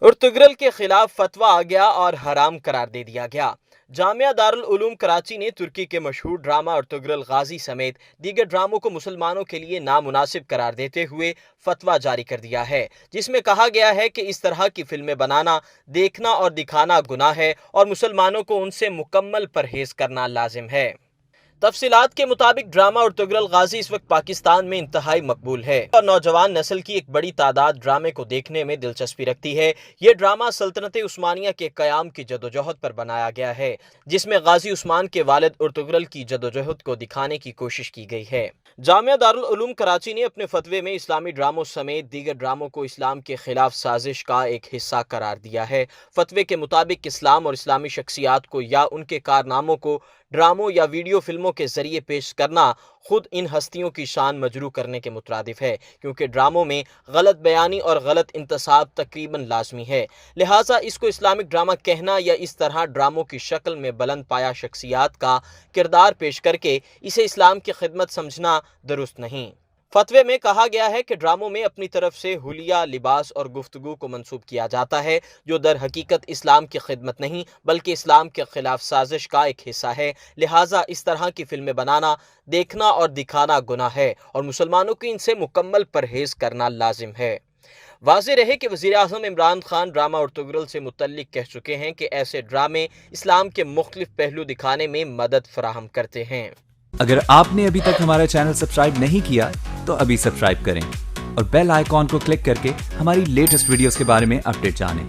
Ertugrul کے خلاف فتویٰ آ گیا اور حرام قرار دے دیا گیا۔ جامعہ دارالعلوم کراچی نے ترکی کے مشہور ڈرامہ ارطغرل غازی سمیت دیگر ڈراموں کو مسلمانوں کے لیے نامناسب قرار دیتے ہوئے فتویٰ جاری کر دیا ہے، جس میں کہا گیا ہے کہ اس طرح کی فلمیں بنانا، دیکھنا اور دکھانا گناہ ہے اور مسلمانوں کو ان سے مکمل پرہیز کرنا لازم ہے۔ تفصیلات کے مطابق ڈرامہ ارطغرل غازی اس وقت پاکستان میں انتہائی مقبول ہے اور نوجوان نسل کی ایک بڑی تعداد ڈرامے کو دیکھنے میں دلچسپی رکھتی ہے۔ یہ ڈرامہ سلطنت عثمانیہ کے قیام کی جدوجہد پر بنایا گیا ہے، جس میں غازی عثمان کے والد ارطغرل کی جدوجہد کو دکھانے کی کوشش کی گئی ہے۔ جامعہ دارالعلوم کراچی نے اپنے فتوے میں اسلامی ڈراموں سمیت دیگر ڈراموں کو اسلام کے خلاف سازش کا ایک حصہ قرار دیا ہے۔ فتوے کے مطابق اسلام اور اسلامی شخصیات کو یا ان کے کارناموں کو ڈراموں یا ویڈیو فلموں کے ذریعے پیش کرنا خود ان ہستیوں کی شان مجروح کرنے کے مترادف ہے، کیونکہ ڈراموں میں غلط بیانی اور غلط انتساب تقریباً لازمی ہے، لہٰذا اس کو اسلامک ڈرامہ کہنا یا اس طرح ڈراموں کی شکل میں بلند پایہ شخصیات کا کردار پیش کر کے اسے اسلام کی خدمت سمجھنا درست نہیں۔ فتوے میں کہا گیا ہے کہ ڈراموں میں اپنی طرف سے حلیہ، لباس اور گفتگو کو منسوب کیا جاتا ہے، جو در حقیقت اسلام کی خدمت نہیں بلکہ اسلام کے خلاف سازش کا ایک حصہ ہے، لہٰذا اس طرح کی فلمیں بنانا، دیکھنا اور دکھانا گناہ ہے اور مسلمانوں کو ان سے مکمل پرہیز کرنا لازم ہے۔ واضح رہے کہ وزیراعظم عمران خان ڈرامہ ارطغرل سے متعلق کہہ چکے ہیں کہ ایسے ڈرامے اسلام کے مختلف پہلو دکھانے میں مدد فراہم کرتے ہیں۔ اگر آپ نے ابھی تک ہمارا چینل سبسکرائب نہیں کیا تو ابھی سبسکرائب کریں اور بیل آئیکن کو کلک کر کے ہماری لیٹسٹ ویڈیوز کے بارے میں اپڈیٹ جانیں۔